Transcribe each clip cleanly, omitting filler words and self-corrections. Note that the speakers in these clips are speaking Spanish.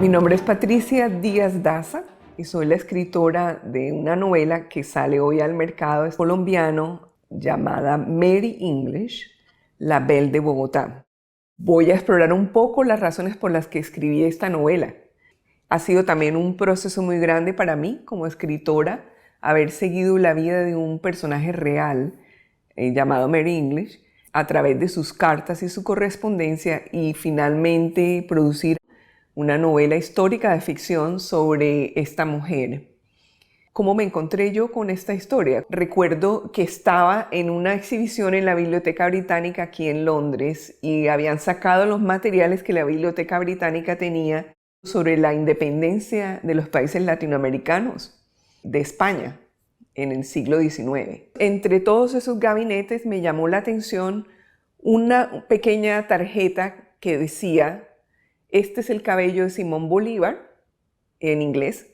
Mi nombre es Patricia Díaz Daza y soy la escritora de una novela que sale hoy al mercado, es colombiano, llamada Mary English, La Belle de Bogotá. Voy a explorar un poco las razones por las que escribí esta novela. Ha sido también un proceso muy grande para mí como escritora haber seguido la vida de un personaje real llamado Mary English a través de sus cartas y su correspondencia y finalmente producir una novela histórica de ficción sobre esta mujer. ¿Cómo me encontré yo con esta historia? Recuerdo que estaba en una exhibición en la Biblioteca Británica aquí en Londres y habían sacado los materiales que la Biblioteca Británica tenía sobre la independencia de los países latinoamericanos de España en el siglo XIX. Entre todos esos gabinetes me llamó la atención una pequeña tarjeta que decía: este es el cabello de Simón Bolívar, en inglés,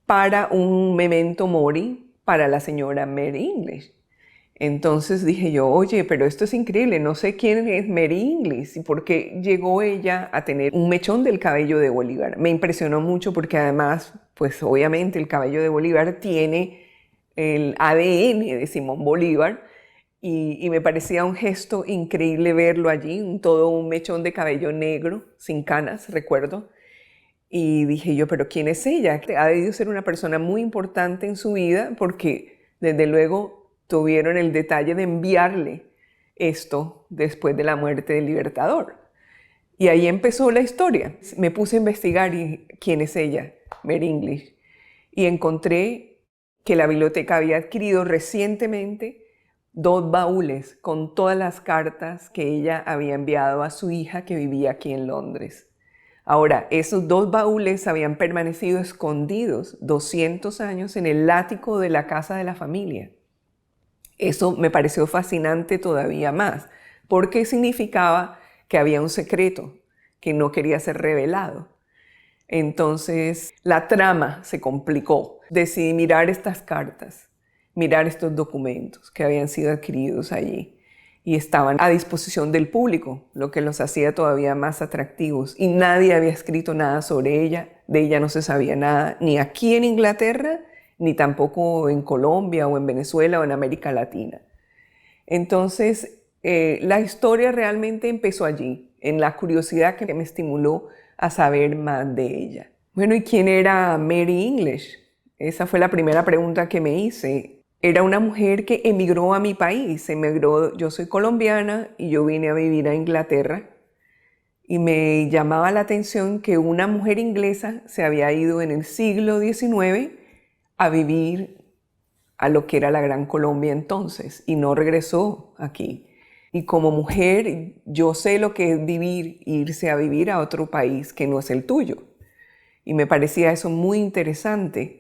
para un memento mori para la señora Mary English. Entonces dije yo, oye, pero esto es increíble, no sé quién es Mary English y por qué llegó ella a tener un mechón del cabello de Bolívar. Me impresionó mucho porque además, pues obviamente el cabello de Bolívar tiene el ADN de Simón Bolívar y me parecía un gesto increíble verlo allí, todo un mechón de cabello negro, sin canas, recuerdo. Y dije yo, pero ¿quién es ella? Ha debido ser una persona muy importante en su vida porque desde luego tuvieron el detalle de enviarle esto después de la muerte del Libertador. Y ahí empezó la historia. Me puse a investigar quién es ella, Mary English, y encontré que la biblioteca había adquirido recientemente 2 baúles con todas las cartas que ella había enviado a su hija que vivía aquí en Londres. Ahora, esos 2 baúles habían permanecido escondidos 200 años en el ático de la casa de la familia. Eso me pareció fascinante todavía más, porque significaba que había un secreto que no quería ser revelado. Entonces, la trama se complicó. Decidí mirar estas cartas, mirar estos documentos que habían sido adquiridos allí y estaban a disposición del público, lo que los hacía todavía más atractivos. Y nadie había escrito nada sobre ella, de ella no se sabía nada, ni aquí en Inglaterra, ni tampoco en Colombia o en Venezuela o en América Latina. Entonces, la historia realmente empezó allí, en la curiosidad que me estimuló a saber más de ella. Bueno, ¿y quién era Mary English? Esa fue la primera pregunta que me hice. Era una mujer que emigró a mi país. Yo soy colombiana y yo vine a vivir a Inglaterra. Y me llamaba la atención que una mujer inglesa se había ido en el siglo XIX a vivir a lo que era la Gran Colombia entonces y no regresó aquí. Y como mujer, yo sé lo que es irse a vivir a otro país que no es el tuyo. Y me parecía eso muy interesante.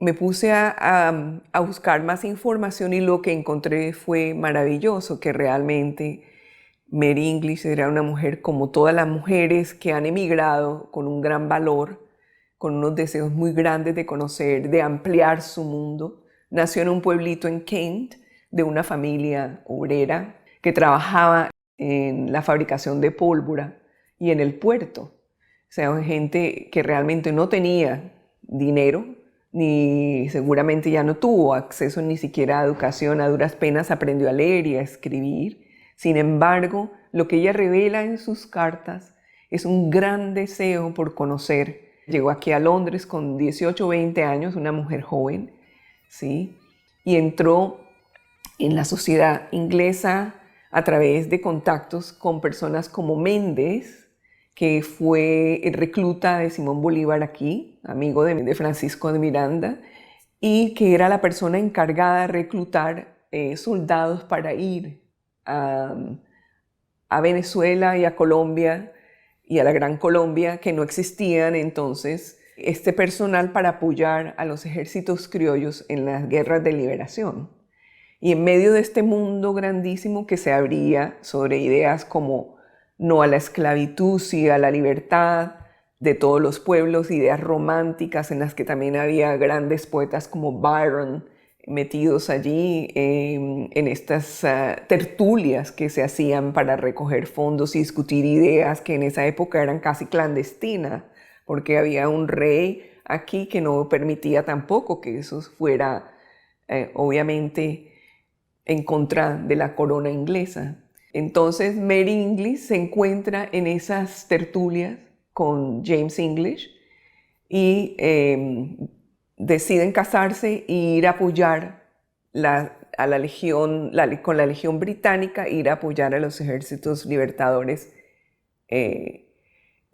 Me puse a buscar más información y lo que encontré fue maravilloso, que realmente Mary English era una mujer como todas las mujeres que han emigrado con un gran valor, con unos deseos muy grandes de conocer, de ampliar su mundo. Nació en un pueblito en Kent de una familia obrera que trabajaba en la fabricación de pólvora y en el puerto. O sea, gente que realmente no tenía dinero, ni seguramente ya no tuvo acceso ni siquiera a educación, a duras penas aprendió a leer y a escribir. Sin embargo, lo que ella revela en sus cartas es un gran deseo por conocer. Llegó aquí a Londres con 18 o 20 años, una mujer joven, ¿sí? Y entró en la sociedad inglesa a través de contactos con personas como Méndez, que fue el recluta de Simón Bolívar aquí, amigo de Francisco de Miranda, y que era la persona encargada de reclutar soldados para ir a Venezuela y a Colombia y a la Gran Colombia, que no existían entonces, este personal para apoyar a los ejércitos criollos en las guerras de liberación. Y en medio de este mundo grandísimo que se abría sobre ideas como no a la esclavitud, sí a la libertad de todos los pueblos, ideas románticas en las que también había grandes poetas como Byron metidos allí en estas tertulias que se hacían para recoger fondos y discutir ideas que en esa época eran casi clandestinas porque había un rey aquí que no permitía tampoco que eso fuera, obviamente, en contra de la corona inglesa. Entonces Mary English se encuentra en esas tertulias con James English y deciden casarse e ir a apoyar a la legión, con la Legión Británica, ir a apoyar a los ejércitos libertadores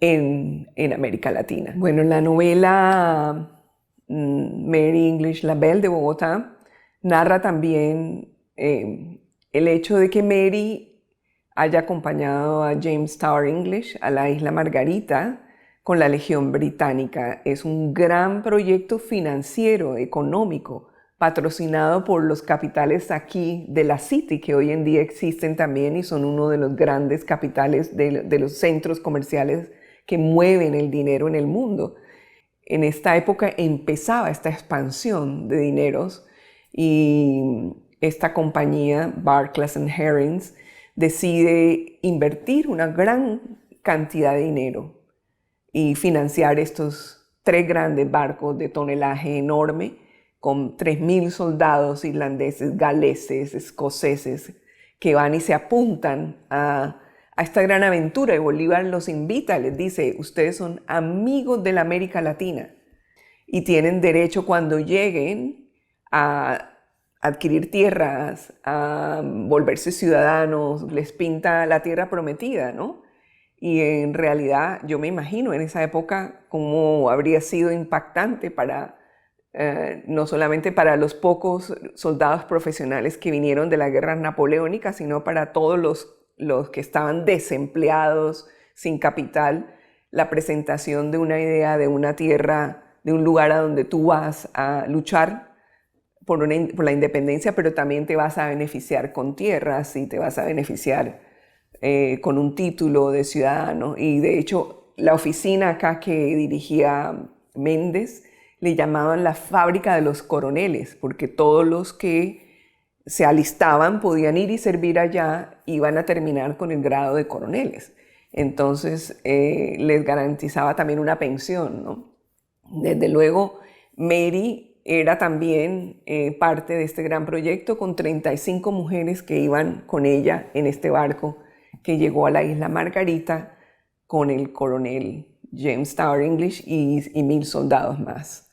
en América Latina. Bueno, la novela Mary English, La Belle de Bogotá, narra también el hecho de que Mary haya acompañado a James Tower English a la isla Margarita con la Legión Británica. Es un gran proyecto financiero, económico, patrocinado por los capitales aquí de la City, que hoy en día existen también y son uno de los grandes capitales de los centros comerciales que mueven el dinero en el mundo. En esta época empezaba esta expansión de dineros y esta compañía, Barclays and Herrings, decide invertir una gran cantidad de dinero y financiar estos 3 grandes barcos de tonelaje enorme con 3.000 soldados irlandeses, galeses, escoceses, que van y se apuntan a esta gran aventura. Y Bolívar los invita, les dice, ustedes son amigos de la América Latina y tienen derecho cuando lleguen a adquirir tierras, a volverse ciudadanos, les pinta la tierra prometida, ¿no? Y en realidad yo me imagino en esa época cómo habría sido impactante para, no solamente para los pocos soldados profesionales que vinieron de la guerra napoleónica, sino para todos los que estaban desempleados, sin capital, la presentación de una idea de una tierra, de un lugar a donde tú vas a luchar por la independencia, pero también te vas a beneficiar con tierras y te vas a beneficiar con un título de ciudadano. Y de hecho, la oficina acá que dirigía Méndez le llamaban la fábrica de los coroneles, porque todos los que se alistaban podían ir y servir allá, iban a terminar con el grado de coroneles. Entonces les garantizaba también una pensión, ¿no? Desde luego, Mary era también parte de este gran proyecto con 35 mujeres que iban con ella en este barco que llegó a la isla Margarita con el coronel James Tower English y 1.000 soldados más.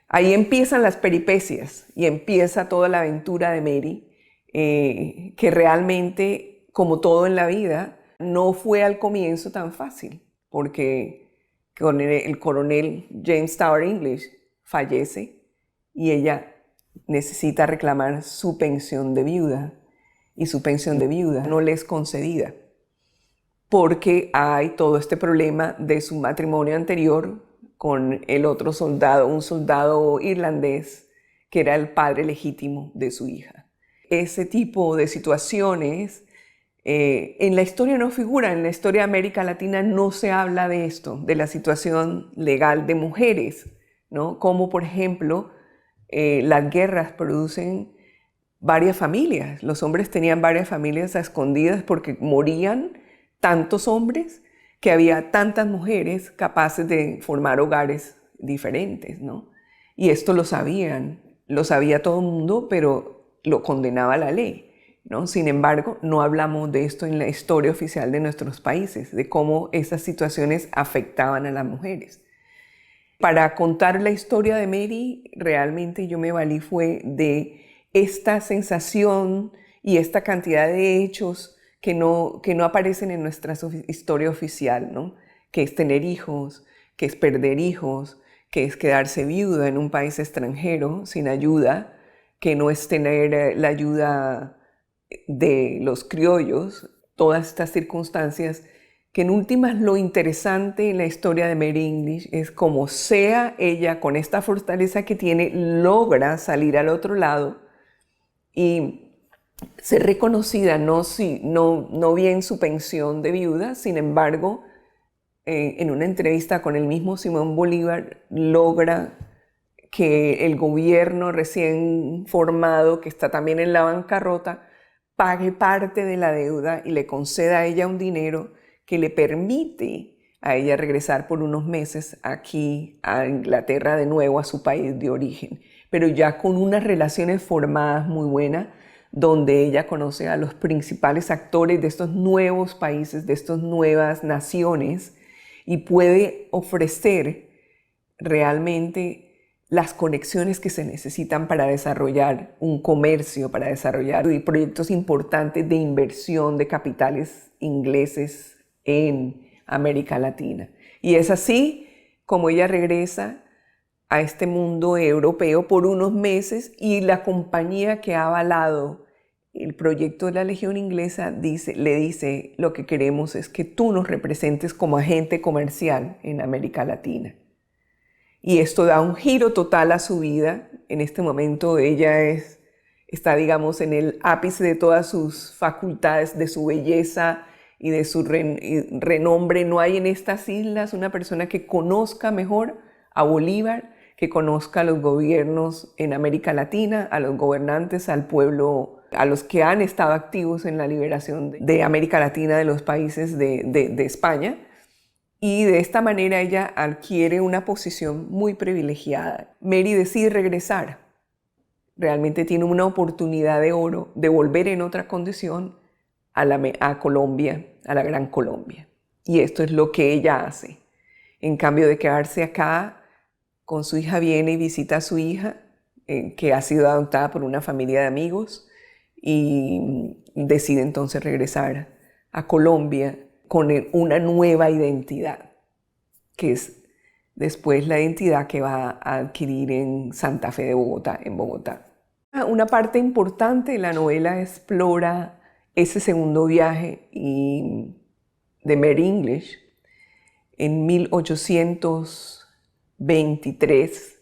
Ahí empiezan las peripecias y empieza toda la aventura de Mary, que realmente, como todo en la vida, no fue al comienzo tan fácil, porque con el coronel James Tower English fallece y ella necesita reclamar su pensión de viuda, y su pensión de viuda no le es concedida porque hay todo este problema de su matrimonio anterior con el otro soldado, un soldado irlandés que era el padre legítimo de su hija. Ese tipo de situaciones en la historia no figura, en la historia de América Latina no se habla de esto, de la situación legal de mujeres, ¿no? Como por ejemplo, las guerras producen varias familias. Los hombres tenían varias familias a escondidas porque morían tantos hombres que había tantas mujeres capaces de formar hogares diferentes, ¿no? Y esto lo sabía todo el mundo, pero lo condenaba la ley, ¿no? Sin embargo, no hablamos de esto en la historia oficial de nuestros países, de cómo esas situaciones afectaban a las mujeres. Para contar la historia de Mary, realmente yo me valí fue de esta sensación y esta cantidad de hechos que no aparecen en nuestra historia oficial, ¿no? Que es tener hijos, que es perder hijos, que es quedarse viuda en un país extranjero sin ayuda, que no es tener la ayuda de los criollos, todas estas circunstancias, que en últimas lo interesante en la historia de Mary English es como sea ella, con esta fortaleza que tiene, logra salir al otro lado y ser reconocida, no bien su pensión de viuda, sin embargo, en una entrevista con el mismo Simón Bolívar, logra que el gobierno recién formado, que está también en la bancarrota, pague parte de la deuda y le conceda a ella un dinero que le permite a ella regresar por unos meses aquí a Inglaterra de nuevo, a su país de origen, pero ya con unas relaciones formadas muy buenas, donde ella conoce a los principales actores de estos nuevos países, de estas nuevas naciones, y puede ofrecer realmente las conexiones que se necesitan para desarrollar un comercio, para desarrollar proyectos importantes de inversión de capitales ingleses en América Latina. Y es así como ella regresa a este mundo europeo por unos meses, y la compañía que ha avalado el proyecto de la Legión Inglesa le dice: lo que queremos es que tú nos representes como agente comercial en América Latina. Y esto da un giro total a su vida. En este momento ella está, digamos, en el ápice de todas sus facultades, de su belleza y de su renombre. No hay en estas islas una persona que conozca mejor a Bolívar, que conozca a los gobiernos en América Latina, a los gobernantes, al pueblo, a los que han estado activos en la liberación de América Latina, de los países de España. Y de esta manera ella adquiere una posición muy privilegiada. Mary decide regresar. Realmente tiene una oportunidad de oro de volver en otra condición a Colombia, a la Gran Colombia. Y esto es lo que ella hace. En cambio de quedarse acá, con su hija viene y visita a su hija, que ha sido adoptada por una familia de amigos, y decide entonces regresar a Colombia con una nueva identidad, que es después la identidad que va a adquirir en Santa Fe de Bogotá, en Bogotá. Una parte importante de la novela explora ese segundo viaje de Mary English. En 1823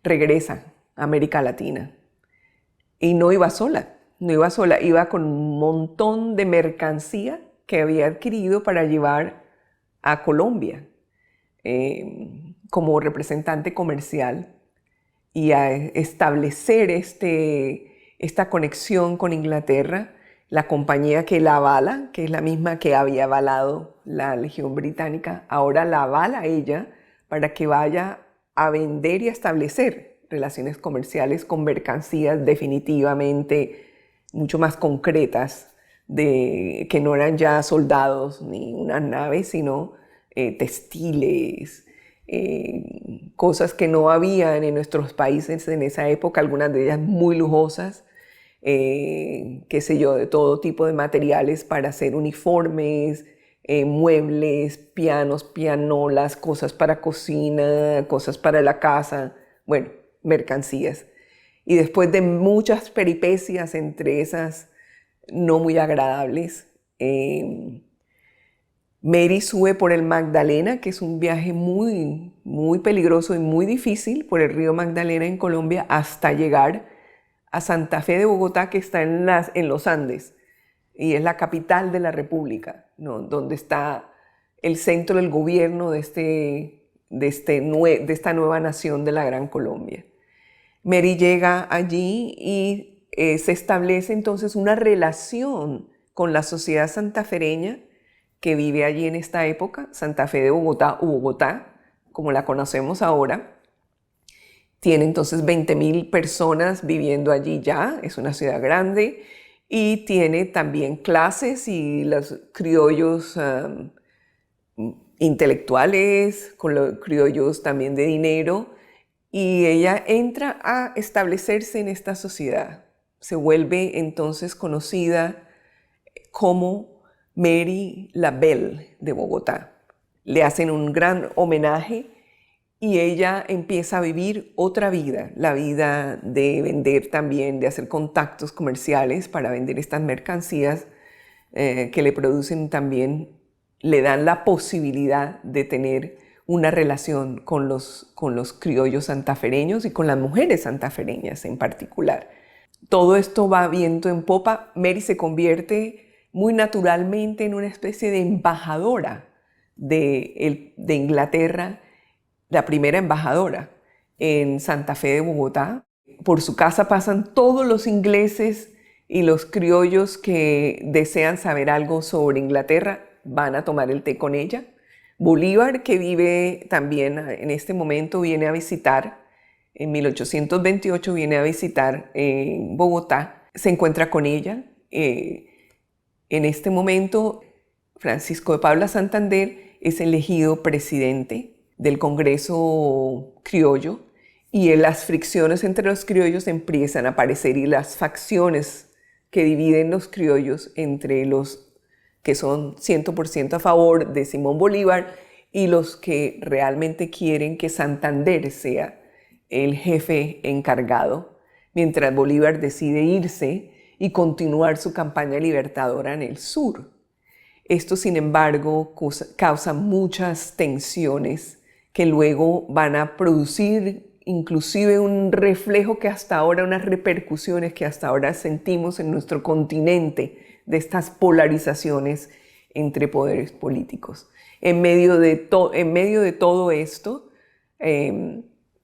regresa a América Latina, y no iba sola, iba con un montón de mercancía que había adquirido para llevar a Colombia como representante comercial, y a establecer esta conexión con Inglaterra. La compañía que la avala, que es la misma que había avalado la Legión Británica, ahora la avala ella para que vaya a vender y a establecer relaciones comerciales con mercancías definitivamente mucho más concretas, que no eran ya soldados ni unas naves, sino textiles, cosas que no habían en nuestros países en esa época, algunas de ellas muy lujosas, qué sé yo, de todo tipo de materiales para hacer uniformes, muebles, pianos, pianolas, cosas para cocina, cosas para la casa, bueno, mercancías. Y después de muchas peripecias, entre esas no muy agradables, Mary sube por el Magdalena, que es un viaje muy, muy peligroso y muy difícil, por el río Magdalena en Colombia, hasta llegar a Santa Fe de Bogotá, que está en los Andes, y es la capital de la República, ¿no? Donde está el centro del gobierno de esta nueva nación de la Gran Colombia. Mary llega allí y se establece entonces una relación con la sociedad santafereña que vive allí en esta época, Santa Fe de Bogotá, o Bogotá, como la conocemos ahora. Tiene entonces 20.000 personas viviendo allí ya, es una ciudad grande, y tiene también clases, y los criollos intelectuales, con los criollos también de dinero, y ella entra a establecerse en esta sociedad. Se vuelve entonces conocida como Mary la Belle de Bogotá. Le hacen un gran homenaje y ella empieza a vivir otra vida, la vida de vender también, de hacer contactos comerciales para vender estas mercancías que le producen también, le dan la posibilidad de tener una relación con los criollos santafereños y con las mujeres santafereñas en particular. Todo esto va viento en popa. Mary se convierte muy naturalmente en una especie de embajadora de Inglaterra, la primera embajadora en Santa Fe de Bogotá. Por su casa pasan todos los ingleses y los criollos que desean saber algo sobre Inglaterra, van a tomar el té con ella. Bolívar, que vive también en este momento, viene a visitar, en 1828 viene a visitar Bogotá, se encuentra con ella. En este momento, Francisco de Paula Santander es elegido presidente del Congreso Criollo y las fricciones entre los criollos empiezan a aparecer y las facciones que dividen los criollos entre los que son 100% a favor de Simón Bolívar y los que realmente quieren que Santander sea el jefe encargado, mientras Bolívar decide irse y continuar su campaña libertadora en el sur. Esto, sin embargo, causa muchas tensiones que luego van a producir inclusive un reflejo que hasta ahora, unas repercusiones que hasta ahora sentimos en nuestro continente de estas polarizaciones entre poderes políticos. En medio de todo esto,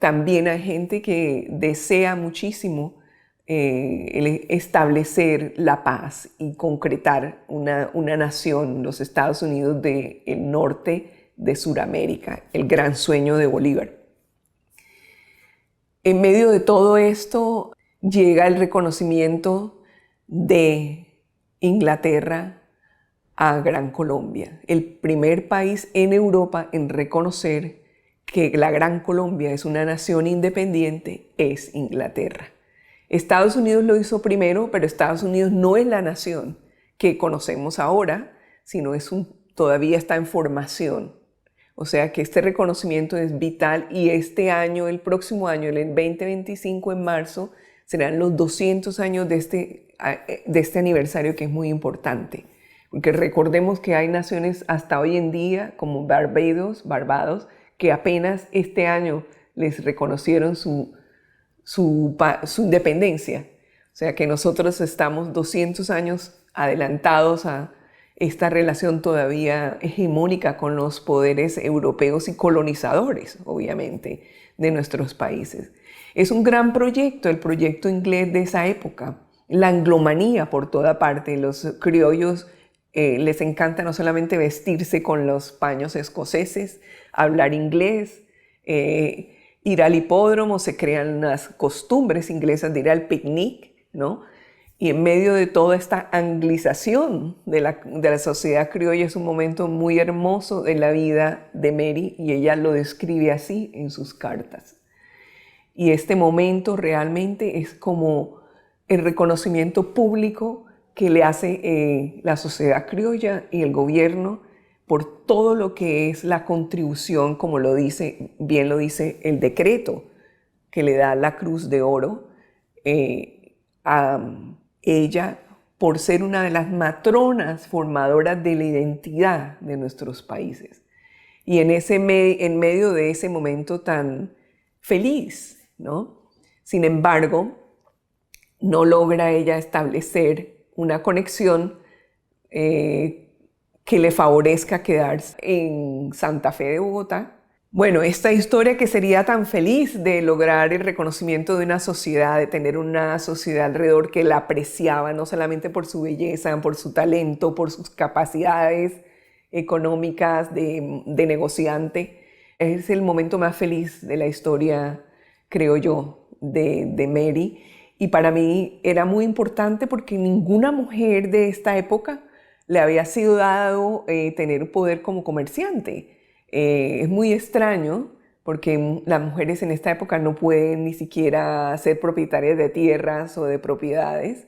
también hay gente que desea muchísimo establecer la paz y concretar una nación, los Estados Unidos del norte de Sudamérica, el gran sueño de Bolívar. En medio de todo esto llega el reconocimiento de Inglaterra a Gran Colombia, el primer país en Europa en reconocer que la Gran Colombia es una nación independiente es Inglaterra. Estados Unidos lo hizo primero, pero Estados Unidos no es la nación que conocemos ahora, sino todavía está en formación. O sea que este reconocimiento es vital y este año, el próximo año, el 2025 en marzo, serán los 200 años de este aniversario que es muy importante. Porque recordemos que hay naciones hasta hoy en día como Barbados, que apenas este año les reconocieron su independencia. O sea que nosotros estamos 200 años adelantados a esta relación todavía hegemónica con los poderes europeos y colonizadores, obviamente, de nuestros países. Es un gran proyecto, el proyecto inglés de esa época. La anglomanía por toda parte. Los criollos les encanta no solamente vestirse con los paños escoceses, hablar inglés, ir al hipódromo, se crean las costumbres inglesas de ir al picnic, ¿no? Y en medio de toda esta anglización de la sociedad criolla es un momento muy hermoso de la vida de Mary y ella lo describe así en sus cartas. Y este momento realmente es como el reconocimiento público que le hace la sociedad criolla y el gobierno por todo lo que es la contribución, como bien lo dice el decreto, que le da la Cruz de Oro a ella por ser una de las matronas formadoras de la identidad de nuestros países. Y en medio de ese momento tan feliz, ¿no? Sin embargo, no logra ella establecer una conexión que le favorezca quedarse en Santa Fe de Bogotá. Bueno, esta historia que sería tan feliz de lograr el reconocimiento de una sociedad, de tener una sociedad alrededor que la apreciaba no solamente por su belleza, por su talento, por sus capacidades económicas de negociante, es el momento más feliz de la historia, creo yo, de Mary. Y para mí era muy importante porque ninguna mujer de esta época le había sido dado tener poder como comerciante. Es muy extraño porque las mujeres en esta época no pueden ni siquiera ser propietarias de tierras o de propiedades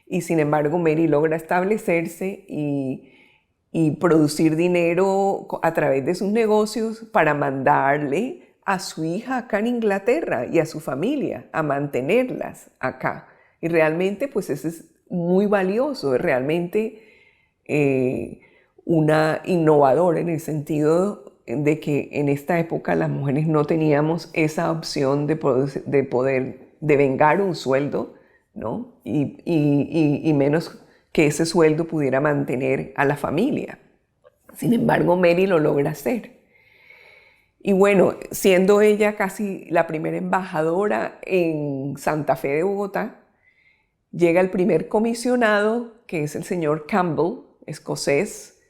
y sin embargo Mary logra establecerse y producir dinero a través de sus negocios para mandarle a su hija acá en Inglaterra y a su familia a mantenerlas acá. Y realmente pues eso es muy valioso, es realmente una innovadora en el sentido de que en esta época las mujeres no teníamos esa opción de poder devengar un sueldo, ¿no? Y menos que ese sueldo pudiera mantener a la familia. Sin embargo, Mary lo logra hacer. Y bueno, siendo ella casi la primera embajadora en Santa Fe de Bogotá, llega el primer comisionado, que es el señor Campbell, escocés,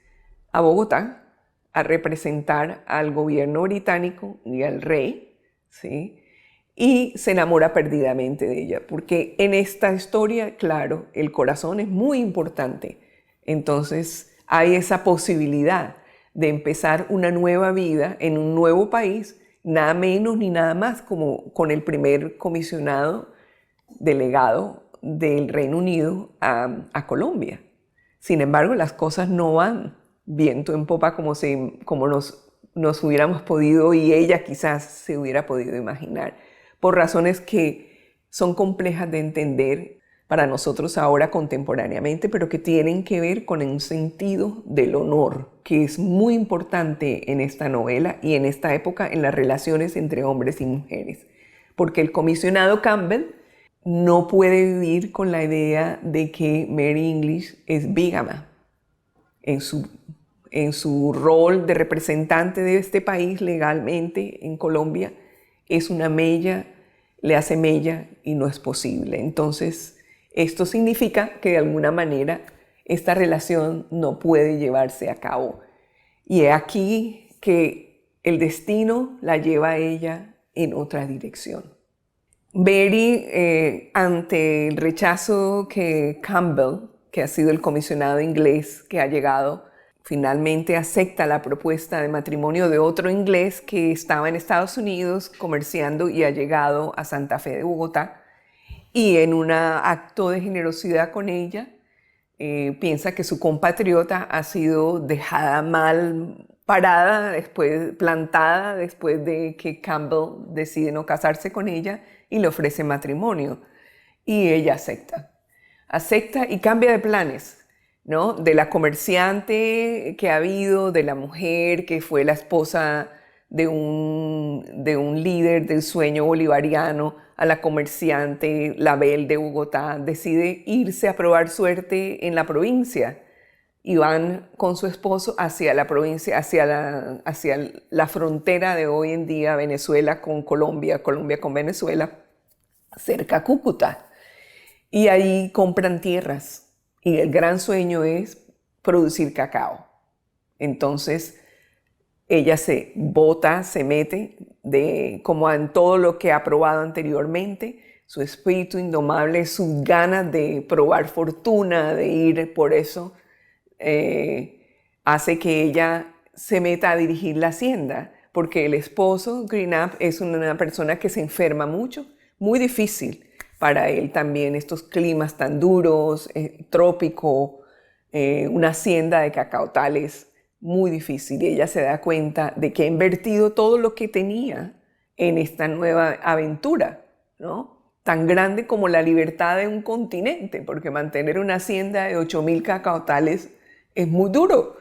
a Bogotá, a representar al gobierno británico y al rey, ¿sí? Y se enamora perdidamente de ella, porque en esta historia, claro, el corazón es muy importante. Entonces hay esa posibilidad de empezar una nueva vida en un nuevo país, nada menos ni nada más como con el primer comisionado delegado del Reino Unido a Colombia. Sin embargo, las cosas no van viento en popa como nos hubiéramos podido y ella quizás se hubiera podido imaginar, por razones que son complejas de entender para nosotros ahora contemporáneamente, pero que tienen que ver con un sentido del honor, que es muy importante en esta novela y en esta época en las relaciones entre hombres y mujeres. Porque el comisionado Campbell no puede vivir con la idea de que Mary English es bígama en su rol de representante de este país legalmente en Colombia. Es una mella, le hace mella y no es posible. Entonces, esto significa que de alguna manera esta relación no puede llevarse a cabo. Y es aquí que el destino la lleva a ella en otra dirección. Mary, ante el rechazo que Campbell, que ha sido el comisionado inglés que ha llegado, finalmente acepta la propuesta de matrimonio de otro inglés que estaba en Estados Unidos comerciando y ha llegado a Santa Fe de Bogotá. Y en un acto de generosidad con ella, piensa que su compatriota ha sido dejada mal parada, plantada después de que Campbell decide no casarse con ella y le ofrece matrimonio. Y ella acepta y cambia de planes, ¿no? De la comerciante que ha habido, de la mujer que fue la esposa de un líder del sueño bolivariano, a la comerciante Label de Bogotá, decide irse a probar suerte en la provincia y van con su esposo hacia la provincia, hacia la frontera de hoy en día Venezuela con Colombia, Colombia con Venezuela, cerca a Cúcuta. Y ahí compran tierras y el gran sueño es producir cacao. Entonces, ella se bota, se mete, como en todo lo que ha probado anteriormente, su espíritu indomable, sus ganas de probar fortuna, de ir por eso, hace que ella se meta a dirigir la hacienda, porque el esposo, Greenup, es una persona que se enferma mucho, muy difícil para él también, estos climas tan duros, trópico, una hacienda de cacautales, muy difícil, y ella se da cuenta de que ha invertido todo lo que tenía en esta nueva aventura, ¿no? Tan grande como la libertad de un continente, porque mantener una hacienda de 8.000 cacautales es muy duro,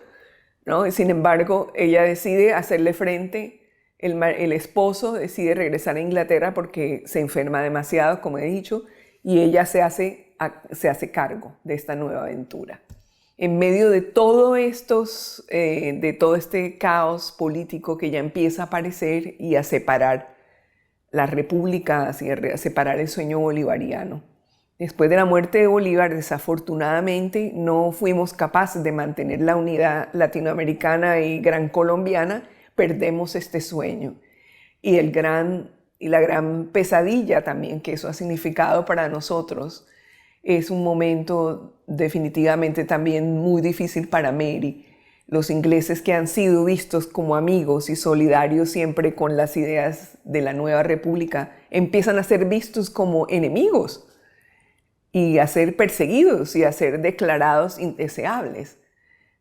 ¿no? Sin embargo, ella decide hacerle frente, el esposo decide regresar a Inglaterra porque se enferma demasiado, como he dicho, y ella se hace cargo de esta nueva aventura. En medio de todo este caos político que ya empieza a aparecer y a separar las repúblicas y a separar el sueño bolivariano. Después de la muerte de Bolívar, desafortunadamente, no fuimos capaces de mantener la unidad latinoamericana y gran colombiana, perdemos este sueño. Y la gran pesadilla también que eso ha significado para nosotros. Es un momento definitivamente también muy difícil para Mary. Los ingleses que han sido vistos como amigos y solidarios siempre con las ideas de la nueva república empiezan a ser vistos como enemigos y a ser perseguidos y a ser declarados indeseables.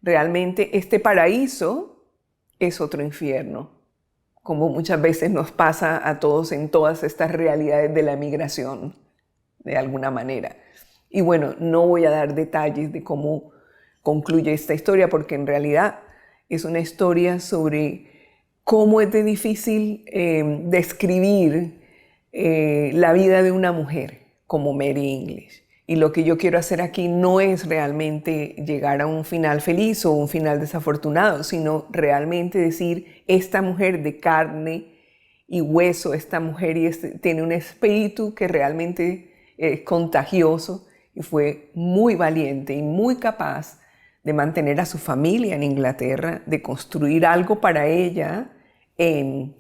Realmente este paraíso es otro infierno, como muchas veces nos pasa a todos en todas estas realidades de la migración, de alguna manera. Y bueno, no voy a dar detalles de cómo concluye esta historia, porque en realidad es una historia sobre cómo es de difícil describir la vida de una mujer como Mary English. Y lo que yo quiero hacer aquí no es realmente llegar a un final feliz o un final desafortunado, sino realmente decir, esta mujer de carne y hueso, esta mujer tiene un espíritu que realmente es contagioso, y fue muy valiente y muy capaz de mantener a su familia en Inglaterra, de construir algo para ella en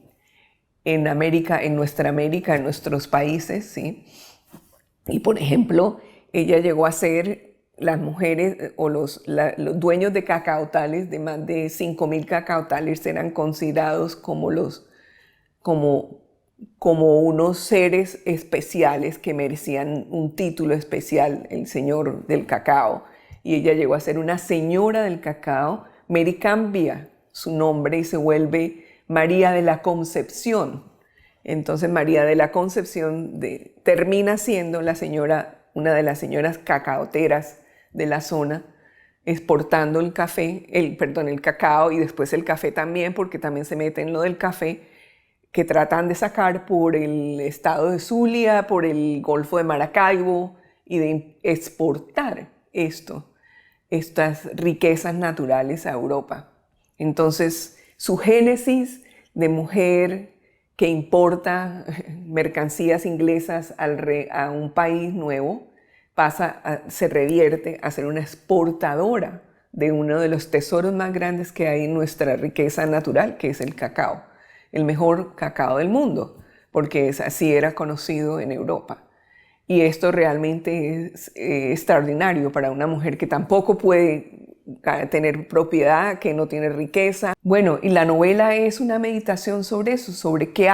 América, en nuestra América, en nuestros países, ¿sí? Y por ejemplo, ella llegó a ser las mujeres o los dueños de cacaotales, de más de 5.000 cacaotales, eran considerados como unos seres especiales que merecían un título especial, el señor del cacao. Y ella llegó a ser una señora del cacao. Mary cambia su nombre y se vuelve María de la Concepción. Entonces María de la Concepción termina siendo una de las señoras cacaoteras de la zona, exportando el cacao y después el café también, porque también se mete en lo del café, que tratan de sacar por el estado de Zulia, por el Golfo de Maracaibo, y de exportar estas riquezas naturales a Europa. Entonces, su génesis de mujer que importa mercancías inglesas a un país nuevo, se revierte a ser una exportadora de uno de los tesoros más grandes que hay en nuestra riqueza natural, que es el cacao, el mejor cacao del mundo, porque así era conocido en Europa. Y esto realmente es extraordinario para una mujer que tampoco puede tener propiedad, que no tiene riqueza. Bueno, y la novela es una meditación sobre eso, sobre qué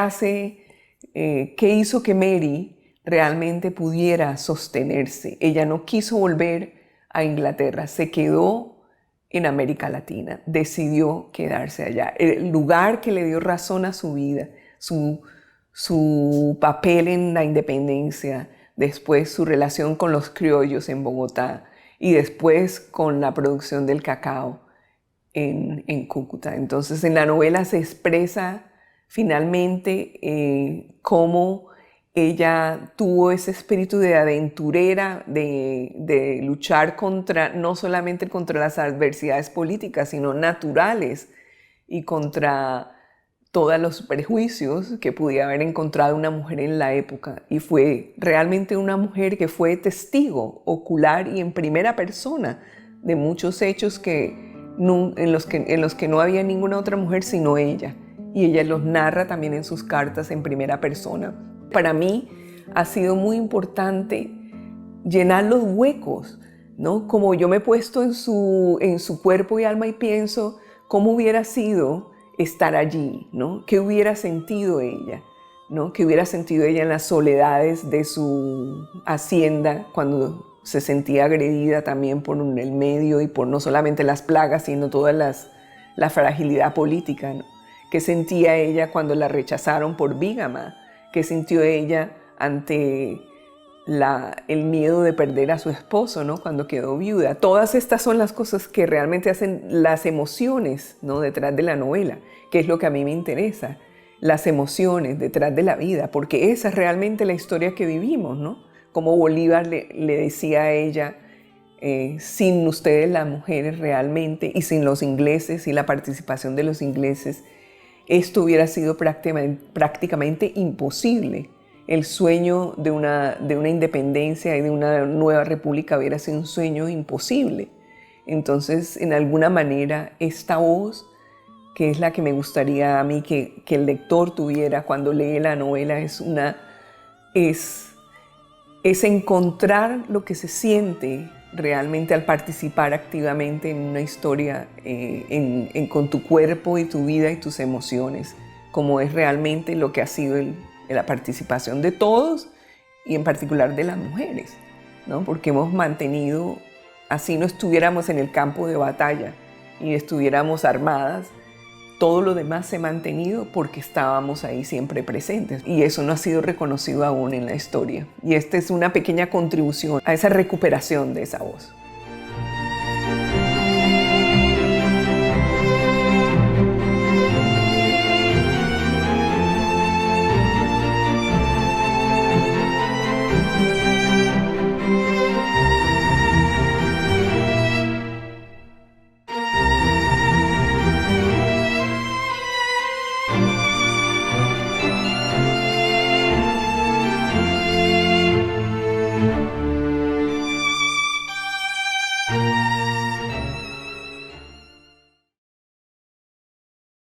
hizo que Mary realmente pudiera sostenerse. Ella no quiso volver a Inglaterra, se quedó en América Latina, decidió quedarse allá. El lugar que le dio razón a su vida, su papel en la independencia, después su relación con los criollos en Bogotá y después con la producción del cacao en Cúcuta. Entonces en la novela se expresa finalmente cómo ella tuvo ese espíritu de aventurera, de luchar no solamente contra las adversidades políticas, sino naturales, y contra todos los prejuicios que pudiera haber encontrado una mujer en la época. Y fue realmente una mujer que fue testigo ocular y en primera persona de muchos hechos en los que no había ninguna otra mujer sino ella. Y ella los narra también en sus cartas en primera persona. Para mí ha sido muy importante llenar los huecos, ¿no? Como yo me he puesto en su cuerpo y alma y pienso cómo hubiera sido estar allí, ¿no? ¿Qué hubiera sentido ella? ¿No? ¿Qué hubiera sentido ella en las soledades de su hacienda cuando se sentía agredida también por el medio y por no solamente las plagas, sino toda la fragilidad política, ¿no? ¿Qué sentía ella cuando la rechazaron por bígama? ¿Qué sintió ella ante el miedo de perder a su esposo, ¿no? Cuando quedó viuda? Todas estas son las cosas que realmente hacen las emociones, ¿no? Detrás de la novela, que es lo que a mí me interesa, las emociones detrás de la vida, porque esa es realmente la historia que vivimos, ¿no? Como Bolívar le decía a ella, sin ustedes las mujeres realmente, y sin los ingleses y la participación de los ingleses, esto hubiera sido prácticamente imposible. El sueño de una independencia y de una nueva república hubiera sido un sueño imposible. Entonces, en alguna manera, esta voz, que es la que me gustaría a mí que el lector tuviera cuando lee la novela, es encontrar lo que se siente realmente al participar activamente en una historia con tu cuerpo y tu vida y tus emociones, como es realmente lo que ha sido la participación de todos y en particular de las mujeres, ¿no? Porque hemos mantenido, así no estuviéramos en el campo de batalla y estuviéramos armadas, todo lo demás se ha mantenido porque estábamos ahí siempre presentes, y eso no ha sido reconocido aún en la historia. Y esta es una pequeña contribución a esa recuperación de esa voz.